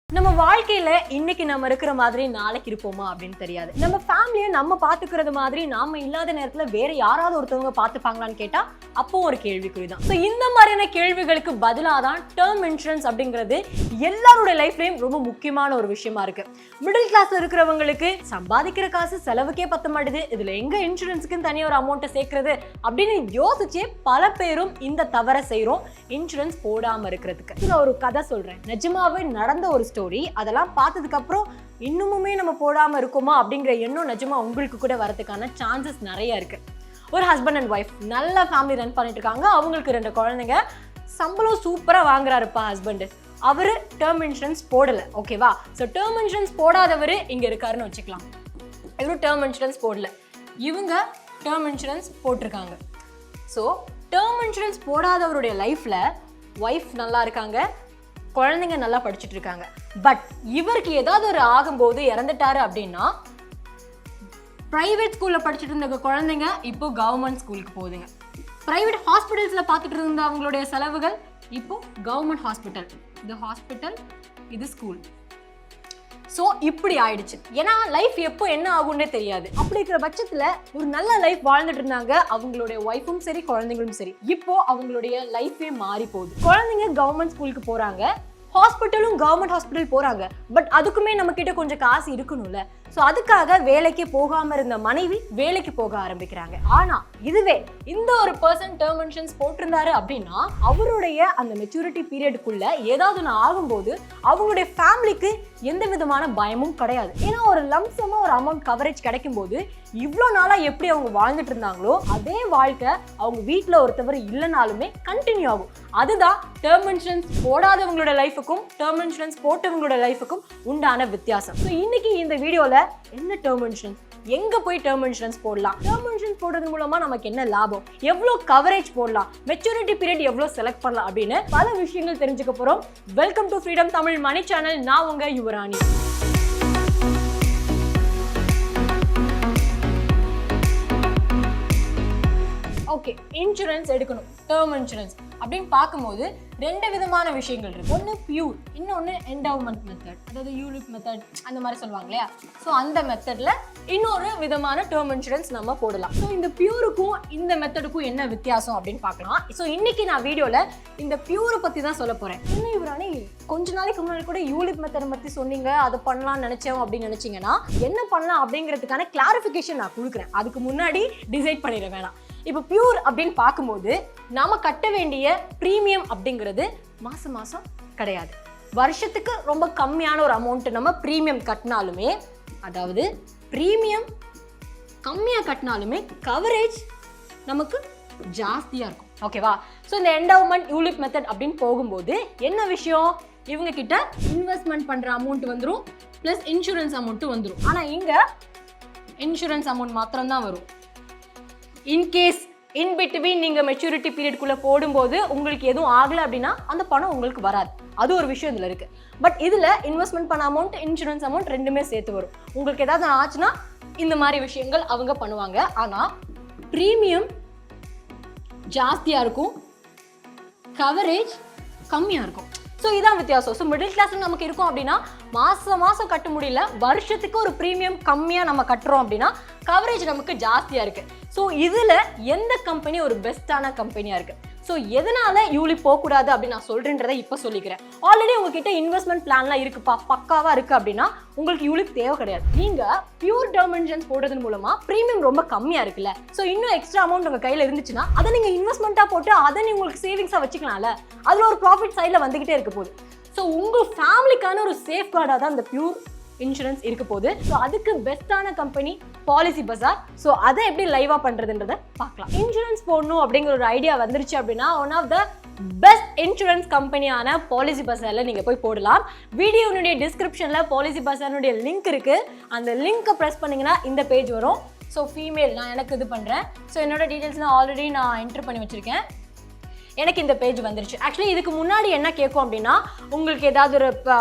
நம்ம வாழ்க்கையில இன்னைக்கு நம்ம இருக்கிற மாதிரி நாளைக்கு இருப்போமா அப்படின்னு தெரியாது. நம்ம ஃபேமிலியை நம்ம பாத்துக்கிறது மாதிரி நாம இல்லாத நேரத்துல வேற யாராவது ஒருத்தவங்க பாத்துப்பாங்களான்னு கேட்டா அப்போ ஒரு கேள்விக்குறிதான். ஸோ இந்த மாதிரியான கேள்விகளுக்கு பதிலாக தான் டேர்ம் இன்சூரன்ஸ் அப்படிங்கிறது எல்லாரோட லைஃப்லயும் ரொம்ப முக்கியமான ஒரு விஷயமா இருக்கு. மிடில் கிளாஸ்ல இருக்கிறவங்களுக்கு சம்பாதிக்கிற காசு செலவுக்கே பத்த மாட்டுது, இதுல எங்க இன்சூரன்ஸுக்குன்னு தனியாக ஒரு அமௌண்ட்டை சேர்க்கறது அப்படின்னு யோசிச்சே பல பேரும் இந்த தவறை செய்யறோம் இன்சூரன்ஸ் போடாம இருக்கிறதுக்கு. நான் ஒரு கதை சொல்றேன், நிஜமாவே நடந்த ஒரு ஸ்டோரி. அதெல்லாம் பார்த்ததுக்கு அப்புறம் இன்னுமுமே நம்ம போடாம இருக்கோமா அப்படிங்கிற எண்ணம் நிஜமா உங்களுக்கு கூட வரதுக்கான சான்சஸ் நிறைய இருக்கு. ஒரு ஹஸ்பண்ட் அண்ட் ஒய்ஃப் நல்ல ஃபேமிலி ரன் பண்ணிட்டு இருக்காங்க. அவங்களுக்கு 2 குழந்தைங்க, சம்பளம் சூப்பரா வாங்குறாருப்பா ஹஸ்பண்ட். அவரு டேர்ம் இன்சூரன்ஸ் போடல, ஓகேவா? ஸோ டேர்ம் இன்சூரன்ஸ் போடாதவர் இங்க இருக்காருன்னு வச்சுக்கலாம். இவரு டேர்ம் இன்சூரன்ஸ் போடல, இவங்க டேர்ம் இன்சூரன்ஸ் போட்டிருக்காங்க. ஸோ டேர்ம் இன்சூரன்ஸ் போடாதவருடைய லைஃப்ல ஒய்ஃப் நல்லா இருக்காங்க, குழந்தைங்க நல்லா படிச்சுட்டு இருக்காங்க. பட் இவருக்கு ஏதாவது ஒரு ஆகும்போது இறந்துட்டாரு அப்படின்னா பிரைவேட் ஸ்கூல்ல படிச்சுட்டு இருந்த குழந்தைங்க இப்போ கவர்மெண்ட் ஸ்கூலுக்கு போகுதுங்க. பிரைவேட் ஹாஸ்பிட்டல்ஸ்ல பார்த்துட்டு இருந்த அவங்களுடைய செலவுகள் இப்போ கவர்மெண்ட் ஹாஸ்பிட்டல். இது ஹாஸ்பிட்டல், இது ஸ்கூல். ஸோ இப்படி ஆயிடுச்சு. ஏன்னா லைஃப் எப்போ என்ன ஆகும்னே தெரியாது. அப்படி இருக்கிற பட்சத்துல ஒரு நல்ல லைஃப் வாழ்ந்துட்டு இருந்தாங்க அவங்களுடைய ஒய்ஃபும் சரி குழந்தைங்களும் சரி. இப்போ அவங்களுடைய லைஃபே மாறி போகுது. குழந்தைங்க கவர்மெண்ட் ஸ்கூலுக்கு போறாங்க, ஹாஸ்பிட்டலும் கவர்மெண்ட் ஹாஸ்பிட்டல் போறாங்க. பட் அதுக்குமே நம்ம கிட்ட கொஞ்சம் காசு இருக்கணும்ல. ஸோ அதுக்காக வேலைக்கு போகாம இருந்த மனைவி வேலைக்கு போக ஆரம்பிக்கிறாங்க. ஆனா இதுவே இந்த ஒரு பர்சன் டேர்ம் இன்சூரன்ஸ் போட்டிருந்தாரு அப்படின்னா அவருடைய அந்த மெச்சூரிட்டி பீரியடுக்குள்ள ஏதாவது ஒன்று ஆகும்போது அவங்களுடைய ஃபேமிலிக்கு எந்த விதமான பயமும் கிடையாது. ஏன்னா ஒரு லம்சமா ஒரு அமௌண்ட் கவரேஜ் கிடைக்கும் போது இவ்வளோ நாளா எப்படி அவங்க வாழ்ந்துட்டு இருந்தாங்களோ அதே வாழ்க்கை அவங்க வீட்டில் ஒருத்தவர் இல்லைனாலுமே கண்டினியூ ஆகும். அதுதான் டேர்ம் இன்சூரன்ஸ் போடாதவங்களோட லைஃபுக்கும் டேர்ம் இன்சூரன்ஸ் போட்டவங்களோட லைஃபுக்கும் உண்டான வித்தியாசம். ஸோ இன்னைக்கு இந்த வீடியோல என்ன டேர்ம் இன்சூரன்ஸ், எங்க போய் டேர்ம் இன்சூரன்ஸ் போடலாம், டேர்ம் இன்சூரன்ஸ் போடுறது மூலமா நமக்கு என்ன லாபம், எவ்வளவு கவரேஜ் போடலாம், மெச்சூரிட்டி பீரியட் எவ்வளவு செலக்ட் பண்ணலாம் அப்படின்னு பல விஷயங்கள் தெரிஞ்சுக்க போறோம். Welcome to Freedom Tamil Mani channel. நான் உங்க யுவராணி. ஓகே, இன்சூரன்ஸ் எடுக்கணும், டேர்ம் இன்சூரன்ஸ் அப்படின்னு பார்க்கும்போது 2 விதமான விஷயங்கள் இருக்கு. ஒன்று பியூர், இன்னொன்று என்டோவ்மெண்ட் மெத்தட், அதாவது யூலிப் மெத்தட் அந்த மாதிரி சொல்லுவாங்க இல்லையா? ஸோ அந்த மெத்தட்ல இன்னொரு விதமான டேர்ம் இன்சூரன்ஸ் நம்ம போடலாம். ஸோ இந்த பியூருக்கும் இந்த மெத்தடுக்கும் என்ன வித்தியாசம் அப்படின்னு பார்க்கலாம். ஸோ இன்னைக்கு நான் வீடியோல இந்த பியூரை பத்தி தான் சொல்ல போறேன். என்ன யுவராணி, கொஞ்ச நாளைக்கு முன்னாடி கூட யூலிப் மெத்தட் பத்தி சொன்னீங்க, அதை பண்ணலாம்னு நினைச்சோம் அப்படின்னு நினைச்சீங்கன்னா என்ன பண்ணலாம் அப்படிங்கிறதுக்கான கிளாரிஃபிகேஷன் நான் கொடுக்குறேன். அதுக்கு முன்னாடி டிசைட் பண்ணிட வேணாம். இப்போ பியூர் அப்படின்னு பார்க்கும்போது நாம கட்ட வேண்டிய ப்ரீமியம் அப்படிங்கிறது மாசம் மாசம் கிடையாது. வருஷத்துக்கு ரொம்ப கம்மியான ஒரு அமௌண்ட் நம்ம ப்ரீமியம் கட்டினாலுமே, அதாவது ப்ரீமியம் கம்மியா கட்டினாலுமே கவரேஜ் நமக்கு ஜாஸ்தியா இருக்கும், ஓகேவா? ஸோ இந்த என்டோவ்மெண்ட் யூலிப் மெத்தட் அப்படின்னு போகும்போது என்ன விஷயம், இவங்க கிட்ட இன்வெஸ்ட்மெண்ட் பண்ற அமௌண்ட் வந்துடும், பிளஸ் இன்சூரன்ஸ் அமௌண்ட் வந்துடும். ஆனா இங்க இன்சூரன்ஸ் அமௌண்ட் மாத்திரம் தான் வரும். இன்கேஸ் இன் பிட்வீன் நீங்க மெச்சூரிட்டி பீரியட்குள்ள போடும்போது உங்களுக்கு எதுவும் ஆகலை அப்படின்னா அந்த பணம் உங்களுக்கு வராது. அது ஒரு விஷயம் இதுல இருக்கு. பட் இதுல இன்வெஸ்ட்மெண்ட் பண்ண அமௌண்ட், இன்சூரன்ஸ் அமௌண்ட் ரெண்டுமே சேர்த்து வரும். உங்களுக்கு ஏதாவது ஆச்சுன்னா இந்த மாதிரி விஷயங்கள் அவங்க பண்ணுவாங்க. ஆனா ப்ரீமியம் ஜாஸ்தியா இருக்கும், கவரேஜ் கம்மியா இருக்கும். ஸோ இதான் வித்தியாசம். ஸோ மிடில் கிளாஸ்ல நமக்கு இருக்கும் அப்படின்னா மாசம் கட்ட முடியல, வருஷத்துக்கு ஒரு ப்ரீமியம் கம்மியா நம்ம கட்டுறோம் அப்படின்னா கவரேஜ் நமக்கு ஜாஸ்தியா இருக்கு. ஸோ இதுல எந்த கம்பெனி ஒரு பெஸ்டான கம்பெனியா இருக்கு? ஸோ எதனால யூலிப் போகக்கூடாது அப்படின்னு நான் சொல்றேன்றதை இப்போ சொல்லிக்கிறேன். ஆல்ரெடி உங்ககிட்ட இன்வெஸ்ட்மெண்ட் பிளான்லாம் இருக்குப்பா, பக்காவா இருக்கு அப்படின்னா உங்களுக்கு யூலிப் தேவை கிடையாது. நீங்க பியூர் டேர்ம் இன்சூரன்ஸ் போடுறது மூலமா ப்ரீமியம் ரொம்ப கம்மியா இருக்குல்ல. ஸோ இன்னும் எக்ஸ்ட்ரா அமௌண்ட் உங்க கையில இருந்துச்சுன்னா அதை நீங்க இன்வெஸ்ட்மெண்ட்டா போட்டு அதை நீங்க உங்களுக்கு சேவிங்ஸா வச்சுக்கலாம்ல. அதுல ஒரு ப்ராஃபிட் சைட்ல வந்துகிட்டே இருக்க போகுது. ஸோ உங்க ஃபேமிலிக்கான ஒரு சேஃப் கார்டா தான் இந்த பியூர் இன்சூரன்ஸ் இருக்க போகுது. ஸோ அதுக்கு பெஸ்டான கம்பெனி பாலிசி பஜார். ஸோ அதை எப்படி லைவா பண்றதுன்றதை பார்க்கலாம். இன்சூரன்ஸ் போடணும் அப்படிங்கிற ஒரு ஐடியா வந்துருச்சு அப்படின்னா one of the best insurance கம்பெனியான பாலிசி பஜார்ல நீங்க போய் போடலாம். வீடியோனுடைய டிஸ்கிரிப்ஷன்ல பாலிசி பஜார்னுடைய லிங்க் இருக்கு. அந்த லிங்கை ப்ரெஸ் பண்ணீங்கன்னா இந்த பேஜ் வரும். ஸோ ஃபீமேல், நான் எனக்கு இது பண்றேன். ஸோ என்னோட டீடைல்ஸ்லாம் ஆல்ரெடி நான் என்டர் பண்ணி வச்சிருக்கேன். எனக்கு இந்த பேஜ் வந்துருச்சு. ஆக்சுவலி இதுக்கு முன்னாடி என்ன கேட்கும் அப்படின்னா உங்களுக்கு ஏதாவது ஒரு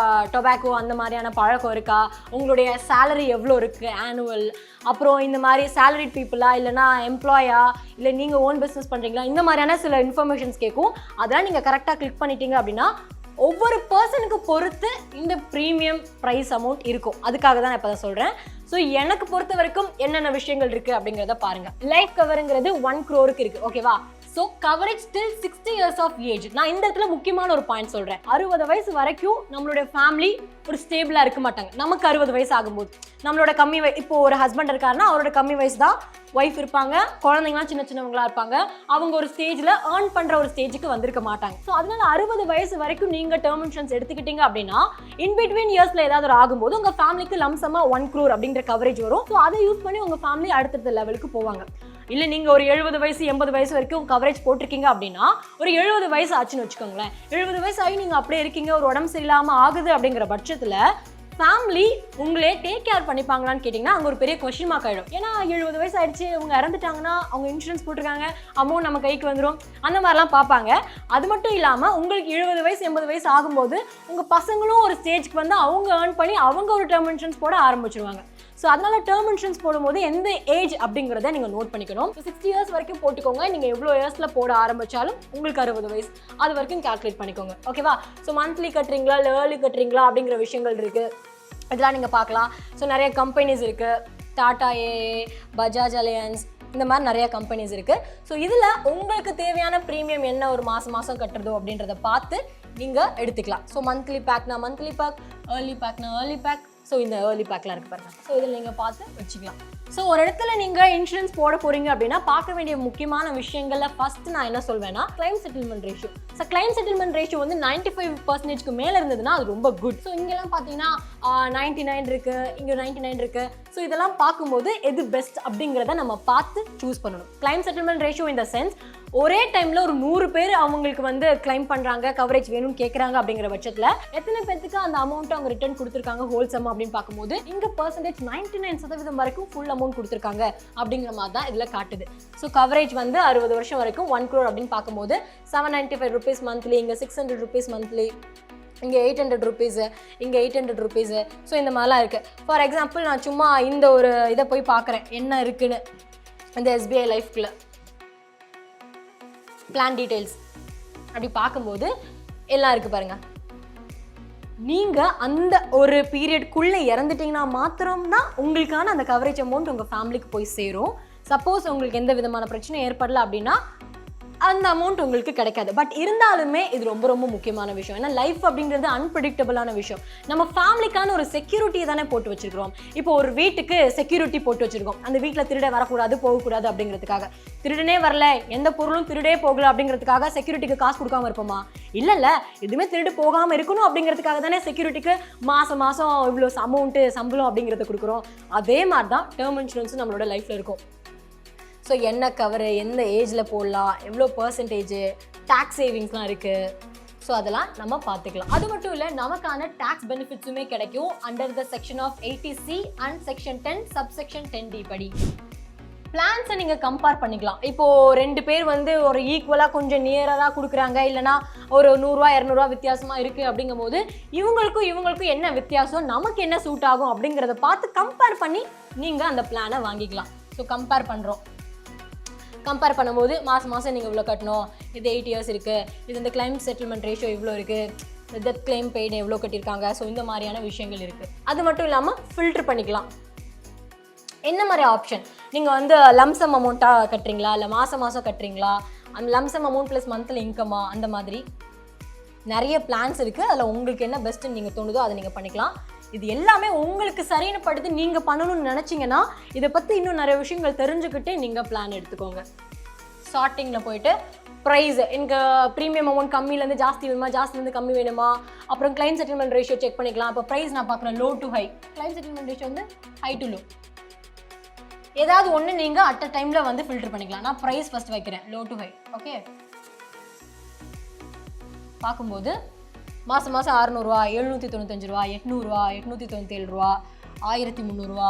டொபாக்கோ அந்த மாதிரியான பழக்கம் இருக்கா, உங்களுடைய சேலரி எவ்வளோ இருக்குது ஆனுவல், அப்புறம் இந்த மாதிரி சேலரிட் பீப்புளா இல்லைனா எம்ப்ளாயா, இல்லை நீங்கள் ஓன் பிஸ்னஸ் பண்ணுறீங்களா, இந்த மாதிரியான சில இன்ஃபர்மேஷன்ஸ் கேட்கும். அதெல்லாம் நீங்கள் கரெக்டாக கிளிக் பண்ணிட்டீங்க அப்படின்னா ஒவ்வொரு பர்சனுக்கு பொறுத்து இந்த ப்ரீமியம் ப்ரைஸ் அமௌண்ட் இருக்கும். அதுக்காக தான் நான் இப்போ சொல்கிறேன். ஸோ எனக்கு பொறுத்த வரைக்கும் என்னென்ன விஷயங்கள் இருக்குது அப்படிங்கிறத பாருங்கள். லைஃப் கவருங்கிறது 1 crore இருக்குது, ஓகேவா? So coverage till 60 years of age. நான் இந்த இடத்துல முக்கியமான ஒரு பாயிண்ட் சொல்கிறேன். 60 வயசு வரைக்கும் நம்மளுடைய ஃபேமிலி ஒரு ஸ்டேபிளாக இருக்க மாட்டாங்க. நமக்கு 60 வயசு ஆகும்போது நம்மளோட கம்மி இப்போ ஒரு ஹஸ்பண்ட் இருக்காருன்னா அவரோட கம்மி வயசு தான் ஒய்ஃப் இருப்பாங்க, குழந்தைங்களாம் சின்னவங்களா இருப்பாங்க. அவங்க ஒரு ஸ்டேஜில் ஏர்ன் பண்ணுற ஒரு ஸ்டேஜுக்கு வந்திருக்க மாட்டாங்க. ஸோ அதனால 60 வயசு வரைக்கும் நீங்கள் டேர்ம் இன்சூரன்ஸ் எடுத்துக்கிட்டீங்க அப்படின்னா இன் பிட்வீன் இயர்ஸில் ஏதாவது ஒரு ஆகும்போது உங்கள் ஃபேமிலிக்கு லம்சமாக 1 crore அப்படிங்கிற கவரேஜ் வரும். ஸோ அதை யூஸ் பண்ணி உங்கள் ஃபேமிலி அடுத்தடுத்த லெவலுக்கு போவாங்க. இல்லை நீங்கள் ஒரு 70 வயசு 80 வயசு வரைக்கும் கவரேஜ் போட்டிருக்கீங்க அப்படின்னா ஒரு 70 வயசு ஆச்சுன்னு வச்சுக்கோங்களேன். 70 வயசு ஆகி நீங்கள் அப்படியே இருக்கீங்க, ஒரு உடம்பு சரியில்லாமல் ஆகுது அப்படிங்கிற பட்சத்தில் ஃபேமிலி உங்களே டேக் கேர் பண்ணிப்பாங்களான்னு கேட்டிங்கன்னா அங்கே ஒரு பெரிய கொஸ்டின் மார்க் ஆகிடும். ஏன்னா 70 வயசு ஆயிடுச்சு, அவங்க இறந்துட்டாங்கன்னா அவங்க இன்சூரன்ஸ் போட்டிருக்காங்க, அமௌண்ட் நம்ம கைக்கு வந்துடும், அந்த மாதிரிலாம் பார்ப்பாங்க. அது மட்டும் இல்லாமல் உங்களுக்கு 70 வயசு 80 வயசு ஆகும்போது உங்கள் பசங்களும் ஒரு ஸ்டேஜ்க்கு வந்து அவங்க ஏர்ன் பண்ணி அவங்க ஒரு டேர்ம் இன்சூரன்ஸ் போட ஆரம்பிச்சிருவாங்க. ஸோ அதனால டேர்ம் இன்சூரன்ஸ் போடும்போது எந்த ஏஜ் அப்படிங்கிறத நீங்கள் நோட் பண்ணிக்கணும். 60 years வரைக்கும் போட்டுக்கோங்க. நீங்கள் எவ்வளோ இயர்ஸில் போட ஆரம்பித்தாலும் உங்களுக்கு 60 வயசு அது வரைக்கும் கால்குலேட் பண்ணிக்கோங்க, ஓகேவா? ஸோ மந்த்லி கட்டுறீங்களா இல்லை ஏர்லி கட்டுறீங்களா அப்படிங்கிற விஷயங்கள் இருக்குது, இதெல்லாம் நீங்கள் பார்க்கலாம். ஸோ நிறைய கம்பெனிஸ் இருக்குது, டாடா ஏஏ, பஜாஜ் அலையன்ஸ், இந்த மாதிரி நிறைய கம்பெனிஸ் இருக்குது. ஸோ இதில் உங்களுக்கு தேவையான ப்ரீமியம் என்ன ஒரு மாதம் கட்டுறதோ அப்படின்றத பார்த்து நீங்கள் எடுத்துக்கலாம். ஸோ மந்த்லி பேக்னா மந்த்லி பேக், ஏர்லி பேக்னா ஏர்லி பேக். ஸோ இந்த ஏர்லி பேக்லாம் இருக்குது பாருங்கள். ஸோ இதில் நீங்கள் பார்த்து வச்சுக்கலாம். ஸோ ஒரு இடத்துல நீங்கள் இன்சூரன்ஸ் போட போகிறீங்க அப்படின்னா பார்க்க வேண்டிய முக்கியமான விஷயங்களில் ஃபஸ்ட்டு நான் என்ன சொல்வேன்னா claim settlement ratio. So claim settlement ratio வந்து 95% மேலே இருந்ததுன்னா அது ரொம்ப குட். ஸோ இங்கெல்லாம் பார்த்தீங்கன்னா 99 இருக்குது, இங்கே 99 இருக்குது. ஸோ இதெல்லாம் பார்க்கும்போது எது பெஸ்ட் அப்படிங்கிறத நம்ம பார்த்து சூஸ் பண்ணணும். கிளைம் செட்டில்மெண்ட் ரேஷியோ இந்த சென்ஸ் ஒரே டைமில் ஒரு 100 பேர் அவங்களுக்கு வந்து கிளைம் பண்ணுறாங்க, கவரேஜ் வேணும்னு கேட்குறாங்க அப்படிங்கிற பட்சத்தில் எத்தனை பேருக்கு அந்த அமௌண்ட்டை அவங்க ரிட்டர்ன் கொடுத்துருக்காங்க ஹோல்சம் அப்படின்னு பார்க்கும்போது இங்கே பர்சன்டேஜ் 99% வரைக்கும் ஃபுல் அமௌண்ட் கொடுத்துருக்காங்க அப்படிங்கிற மாதிரி தான் இதில் காட்டுது. ஸோ கவரேஜ் வந்து 60 வருஷம் வரைக்கும் 1 crore அப்படின்னு பார்க்கும்போது 795 rupees மந்த்லி, இங்கே 600 rupees மந்த்லி, இங்கே 800 rupees, இங்கே 800 rupees. ஸோ இந்த மாதிரிலாம் இருக்குது. ஃபார் எக்ஸாம்பிள் நான் சும்மா இந்த ஒரு இதை போய் பார்க்குறேன் என்ன இருக்குன்னு. இந்த SBI லைஃப்குள்ளே பிளான் டீட்டெயில்ஸ் அப்படி பார்க்கும்போது எல்லாம் இருக்குது பாருங்கள். நீங்கள் அந்த ஒரு பீரியட்குள்ளே இறந்துட்டிங்கன்னா மாத்திரம்தான் உங்களுக்கான அந்த கவரேஜ் அமௌண்ட் உங்கள் ஃபேமிலிக்கு போய் சேரும். சப்போஸ் உங்களுக்கு எந்த விதமான பிரச்சனையும் ஏற்படல அப்படின்னா அந்த அமௌண்ட் உங்களுக்கு கிடைக்காது. பட் இருந்தாலுமே இது ரொம்ப ரொம்ப முக்கியமான விஷயம். ஏன்னா லைஃப் அப்படிங்கிறது அன்பிரடிக்டபிளான விஷயம். நம்ம ஃபேமிலிக்கான ஒரு செக்யூரிட்டியை தானே போட்டு வச்சிருக்கிறோம். இப்போ ஒரு வீட்டுக்கு செக்யூரிட்டி போட்டு வச்சிருக்கோம். அந்த வீட்டில் திருட வரக்கூடாது, போகக்கூடாது அப்படிங்கிறதுக்காக. திருடனே வரல, எந்த பொருளும் திருடே போகல அப்படிங்கிறதுக்காக செக்யூரிட்டிக்கு காசு கொடுக்காம இருப்போமா? இல்லைல்ல, எதுவுமே திருடு போகாமல் இருக்கணும் அப்படிங்கிறதுக்காக தானே செக்யூரிட்டிக்கு மாதம் இவ்வளோ அமௌண்ட்டு சம்பளம் அப்படிங்கிறத கொடுக்குறோம். அதே மாதிரி தான் டேர்ம் இன்சூரன்ஸும் நம்மளோட லைஃப்பில் இருக்கும். ஸோ என்ன கவரு, எந்த ஏஜில் போடலாம், எவ்வளோ பர்சன்டேஜு, டேக்ஸ் சேவிங்ஸ்லாம் இருக்குது. ஸோ அதெல்லாம் நம்ம பார்த்துக்கலாம். அது மட்டும் இல்லை, நமக்கான டேக்ஸ் பெனிஃபிட்ஸுமே கிடைக்கும் under the section of 80C and section 10 subsection 10D படி. பிளான்ஸை நீங்கள் கம்பேர் பண்ணிக்கலாம். இப்போது 2 பேர் வந்து ஒரு ஈக்குவலாக கொஞ்சம் நியராக கொடுக்குறாங்க, இல்லைனா ஒரு 100 200 வித்தியாசமாக இருக்குது அப்படிங்கும்போது இவங்களுக்கும் என்ன வித்தியாசம், நமக்கு என்ன சூட் ஆகும் அப்படிங்கிறத பார்த்து கம்பேர் பண்ணி நீங்கள் அந்த பிளானை வாங்கிக்கலாம். ஸோ கம்பேர் பண்ணும்போது மாதம் நீங்கள் இவ்வளோ கட்டணும், இது 8 years இருக்குது, இது இந்த கிளைம் செட்டில்மெண்ட் ரேஷியோ இவ்வளோ இருக்குது, டெத் கிளைம் பெய்டு எவ்வளோ கட்டியிருக்காங்க. ஸோ இந்த மாதிரியான விஷயங்கள் இருக்குது. அது மட்டும் இல்லாமல் ஃபில்டர் பண்ணிக்கலாம். என்ன மாதிரி ஆப்ஷன், நீங்கள் வந்து லம்சம் அமௌண்ட்டாக கட்டுறீங்களா, இல்லை மாதம் கட்டுறீங்களா, அந்த லம்சம் அமௌண்ட் ப்ளஸ் மந்த்லி இன்கமா, அந்த மாதிரி நிறைய பிளான்ஸ் இருக்குது. அதில் உங்களுக்கு என்ன பெஸ்ட்டுன்னு நீங்கள் தோணுதோ அதை நீங்கள் பண்ணிக்கலாம். இது எல்லாமே உங்களுக்கு சரின்னு படுத்து நீங்கள் பண்ணணும்னு நினச்சிங்கன்னா இதை பற்றி இன்னும் நிறைய விஷயங்கள் தெரிஞ்சுக்கிட்டே நீங்கள் பிளான் எடுத்துக்கோங்க. ஸ்டார்டிங்கில் போயிட்டு ப்ரைஸ், எனக்கு ப்ரீமியம் அமௌண்ட் கம்மியிலேருந்து ஜாஸ்தி வேணுமா, ஜாஸ்திலேருந்து கம்மி வேணுமா, அப்புறம் கிளைம் செட்டில்மெண்ட் ரேஷியோ செக் பண்ணிக்கலாம். அப்போ ப்ரைஸ் நான் பார்க்குறேன் low to high, claim settlement ratio வந்து ஹை டு லோ, ஏதாவது ஒன்று நீங்கள் அட் அ டைமில் வந்து ஃபில்டர் பண்ணிக்கலாம். நான் ப்ரைஸ் ஃபஸ்ட் வைக்கிறேன் லோ டு ஹை. ஓகே, பார்க்கும்போது மாதம் 600 795 800 897 1300.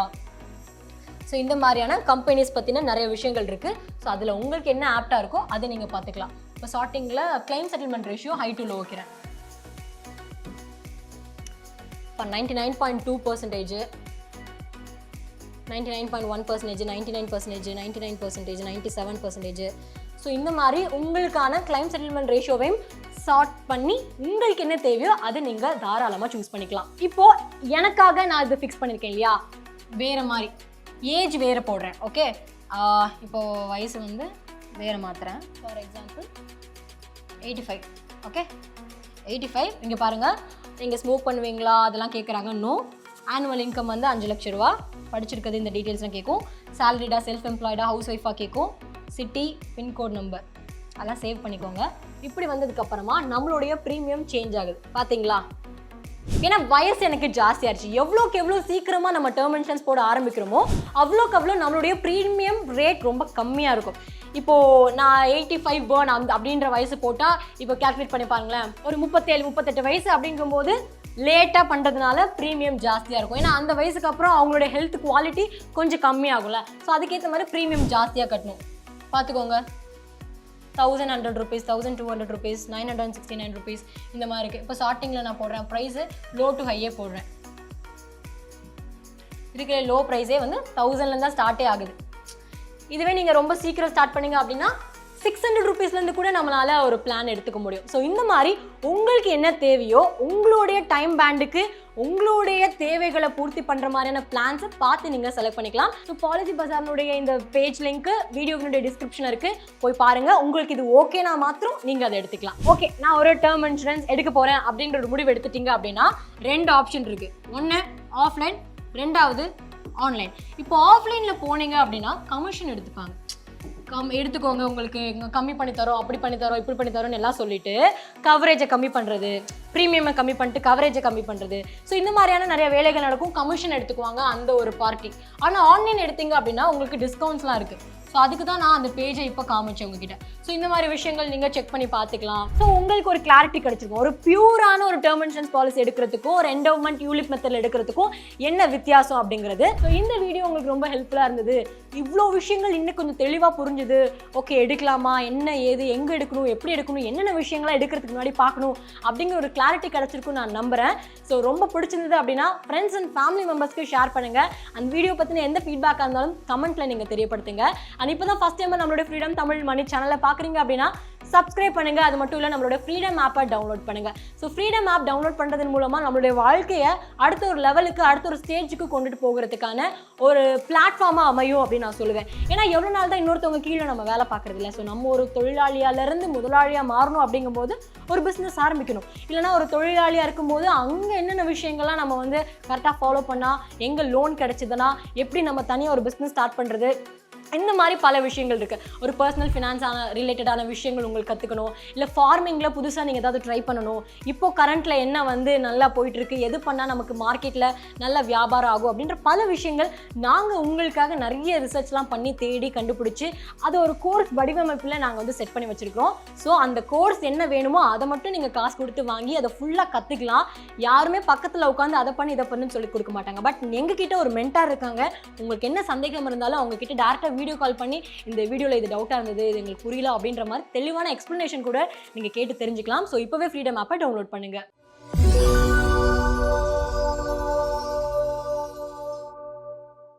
ஸோ இந்த மாதிரியான கம்பெனிஸ் பற்றின நிறைய விஷயங்கள் இருக்குது. ஸோ அதில் உங்களுக்கு என்ன ஆப்டாக இருக்கோ அதை நீங்கள் பார்த்துக்கலாம். இப்போ ஸ்டார்டிங்கில் claim settlement ratio high to low வைக்கிறேன். இப்போ 99.2%, 99.1%, 99%, 99%, 97%. ஸோ இந்த மாதிரி உங்களுக்கான கிளைம் செட்டில்மெண்ட் ரேஷியோவையும் சார்ட் பண்ணி உங்களுக்கு என்ன தேவையோ அதை நீங்கள் தாராளமாக சூஸ் பண்ணிக்கலாம். இப்போது எனக்காக நான் இது ஃபிக்ஸ் பண்ணியிருக்கேன் இல்லையா, வேறு மாதிரி ஏஜ் வேறு போடுறேன். ஓகே, இப்போது வயசு வந்து வேறு மாற்றுறேன். For example 85. ஓகே, 85. இங்கே பாருங்கள், நீங்கள் ஸ்மோக் பண்ணுவீங்களா அதெல்லாம் கேட்குறாங்க. நோ. ஆனுவல் இன்கம் வந்து 5 லட்ச ரூபா. படிச்சிருக்கிறது இந்த டீட்டெயில்ஸ்லாம் கேட்கும். சேலரிடா, செல்ஃப் எம்ப்ளாய்டா, ஹவுஸ் ஒய்ஃபாக கேட்கும். சிட்டி, பின்கோட் நம்பர் அதெல்லாம் சேவ் பண்ணிக்கோங்க. இப்படி வந்ததுக்கப்புறமா நம்மளுடைய ப்ரீமியம் சேஞ்ச் ஆகுது பார்த்தீங்களா. ஏன்னா வயசு எனக்கு ஜாஸ்தியாகிடுச்சு. எவ்வளோக்கு எவ்வளோ சீக்கிரமாக நம்ம டேர்ம் இன்சூரன்ஸ் போட ஆரம்பிக்கிறோமோ அவ்வளோக்கு அவ்வளோ நம்மளுடைய ப்ரீமியம் ரேட் ரொம்ப கம்மியாக இருக்கும். இப்போது நான் 85 பேர்ன் அப்படின்ற வயசு போட்டால் இப்போ கேல்குலேட் பண்ணி பாருங்களேன், ஒரு 37, 38 வயசு அப்படிங்கும்போது லேட்டாக பண்ணுறதுனால ப்ரீமியம் ஜாஸ்தியாக இருக்கும். ஏன்னா அந்த வயசுக்கு அப்புறம் அவங்களுடைய ஹெல்த் குவாலிட்டி கொஞ்சம் கம்மியாகும்ல. ஸோ அதுக்கேற்ற மாதிரி ப்ரீமியம் ஜாஸ்தியாக கட்டணும். பார்த்துக்கோங்க, 1100 rupees, 1200 rupees, 969 rupees இந்த மாதிரி இருக்குது. இப்போ ஸ்டார்டிங்கில் நான் போடுறேன் ப்ரைஸு லோ டு ஹையே போடுறேன். இருக்கிற லோ ப்ரைஸே வந்து 1000லேருந்து தான் ஸ்டார்ட்டே ஆகுது. இதுவே நீங்கள் ரொம்ப சீக்கிரம் ஸ்டார்ட் பண்ணிங்க அப்படின்னா 600 rupeesலேருந்து கூட நம்மளால் ஒரு பிளான் எடுத்துக்க முடியும். ஸோ இந்த மாதிரி உங்களுக்கு என்ன தேவையோ உங்களுடைய டைம் பேண்டுக்கு உங்களுடைய தேவைகளை பூர்த்தி பண்ணுற மாதிரியான பிளான்ஸை பார்த்து நீங்கள் செலக்ட் பண்ணிக்கலாம். ஸோ பாலிசி பஜார்னுடைய இந்த பேஜ் லிங்க்கு வீடியோனுடைய டிஸ்கிரிப்ஷன் இருக்குது, போய் பாருங்கள். உங்களுக்கு இது ஓகேனா மாத்திரம் நீங்கள் அதை எடுத்துக்கலாம். ஓகே, நான் ஒரு டேர்ம் இன்சூரன்ஸ் எடுக்க போகிறேன் அப்படின்ற ஒரு முடிவு எடுத்துட்டீங்க அப்படின்னா 2 ஆப்ஷன் இருக்குது. ஒன்று ஆஃப்லைன், 2வது ஆன்லைன். இப்போ ஆஃப்லைனில் போனீங்க அப்படின்னா கமிஷன் எடுத்துப்பாங்க. எடுத்துக்கோங்க, உங்களுக்கு கம்மி பண்ணி தரோம், அப்படி பண்ணி தரோம், இப்படி பண்ணி தரோம்னு எல்லாம் சொல்லிட்டு கவரேஜை கம்மி பண்ணுறது, ப்ரீமியமை கம்மி பண்ணிட்டு கவரேஜை கம்மி பண்ணுறது. ஸோ இந்த மாதிரியான நிறைய வேலைகள் நடக்கும். கமிஷன் எடுத்துக்குவாங்க அந்த ஒரு பார்ட்டி. ஆனால் ஆன்லைன் எடுத்தீங்க அப்படின்னா உங்களுக்கு டிஸ்கவுண்ட்ஸ்லாம் இருக்குது. ஸோ அதுக்கு தான் நான் அந்த பேஜை இப்போ காமிச்சேன் உங்ககிட்ட. ஸோ இந்த மாதிரி விஷயங்கள் நீங்கள் செக் பண்ணி பார்த்துக்கலாம். ஸோ உங்களுக்கு ஒரு கிளாரிட்டி கிடைச்சிருக்கும். ஒரு பியூரான ஒரு டேர்ம் இன்சூரன்ஸ் பாலிசி எடுக்கிறதுக்கும் ஒரு என்டோமெண்ட் யூலிப் மெத்தடில் எடுக்கிறதுக்கும் என்ன வித்தியாசம் அப்படிங்கிறது. ஸோ இந்த வீடியோ உங்களுக்கு ரொம்ப ஹெல்ப்ஃபுல்லாக இருந்தது. இவ்வளோ விஷயங்கள் இன்னும் கொஞ்சம் தெளிவாக புரிஞ்சுது. ஓகே, எடுக்கலாமா, என்ன ஏது, எங்கே எடுக்கணும், எப்படி எடுக்கணும், என்னென்ன விஷயங்கள்லாம் எடுக்கிறதுக்கு முன்னாடி பார்க்கணும் அப்படிங்கிற ஒரு கிளாரிட்டி கிடைச்சிருக்கும் நான் நம்புகிறேன். ஸோ ரொம்ப பிடிச்சிருந்தது அப்படின்னா ஃப்ரெண்ட்ஸ் அண்ட் ஃபேமிலி மெம்பர்ஸ்க்கு ஷேர் பண்ணுங்கள். அந்த வீடியோ பற்றின எந்த ஃபீட்பேக்காக இருந்தாலும் கமெண்ட்டில் நீங்கள் தெரியப்படுத்துங்க. அண்ட் இப்போ தான் ஃபஸ்ட் டைம் நம்மளோட ஃப்ரீடம் தமிழ் மணி சேனலை பார்க்குறீங்க அப்படின்னா சப்ஸ்கிரைப் பண்ணுங்க. அது மட்டும் இல்லை, நம்மளோட ஃப்ரீடம் ஆப்பை டவுன்லோட் பண்ணுங்க. ஸோ ஃப்ரீடம் ஆப் டவுன்லோட் பண்ணுறதன் மூலமாக நம்மளுடைய வாழ்க்கையை அடுத்த ஒரு லெவலுக்கு, அடுத்த ஒரு ஸ்டேஜுக்கு கொண்டுட்டு போகிறதுக்கான ஒரு பிளாட்ஃபார்மாக அமையும் அப்படின்னு நான் சொல்லுவேன். ஏன்னா எவ்வளோ நாள் தான் இன்னொருத்தவங்க கீழே நம்ம வேலை பார்க்குறது இல்லை. ஸோ நம்ம ஒரு தொழிலாளியாலேருந்து முதலாளியாக மாறணும் அப்படிங்கும்போது ஒரு பிஸ்னஸ் ஆரம்பிக்கணும். இல்லைனா ஒரு தொழிலாளியாக இருக்கும்போது அங்கே என்னென்ன விஷயங்கள்லாம் நம்ம வந்து கரெக்டாக ஃபாலோ பண்ணால், எங்கே லோன் கிடைச்சிதுன்னா எப்படி நம்ம தனியாக ஒரு பிஸ்னஸ் ஸ்டார்ட் பண்ணுறது, இந்த மாதிரி பல விஷயங்கள் இருக்குது. ஒரு பர்சனல் ஃபினான்ஸான ரிலேட்டடான விஷயங்கள் உங்களுக்கு கற்றுக்கணும். இல்லை ஃபார்மிங்கில் புதுசாக நீங்கள் ஏதாவது ட்ரை பண்ணணும். இப்போது கரண்ட்டில் என்ன வந்து நல்லா போயிட்டுருக்கு, எது பண்ணால் நமக்கு மார்க்கெட்டில் நல்ல வியாபாரம் ஆகும் அப்படின்ற பல விஷயங்கள் நாங்கள் உங்களுக்காக நிறைய ரிசர்ச்லாம் பண்ணி தேடி கண்டுபிடிச்சி அது ஒரு கோர்ஸ் வடிவமைப்பில் நாங்கள் வந்து செட் பண்ணி வச்சுருக்கிறோம். ஸோ அந்த கோர்ஸ் என்ன வேணுமோ அதை மட்டும் நீங்கள் காசு கொடுத்து வாங்கி அதை ஃபுல்லாக கற்றுக்கலாம். யாருமே பக்கத்தில் உட்காந்து அதை பண்ணி இதை பண்ணுன்னு சொல்லி கொடுக்க மாட்டாங்க. பட் எங்ககிட்ட ஒரு மென்டார் இருக்காங்க. உங்களுக்கு என்ன சந்தேகம் இருந்தாலும் அவங்கக்கிட்ட டேரெக்டாக வீடியோ கால் பண்ணி இந்த வீடியோவில் இது டவுட்டாக இருந்தது, இது எங்களுக்கு புரியல அப்படின்ற மாதிரி தெளிவான எக்ஸ்ப்ளனேஷன் கூட நீங்கள் கேட்டு தெரிஞ்சுக்கலாம். ஸோ இப்போவே ஃப்ரீடம் ஆப்பை டவுன்லோட் பண்ணுங்கள்.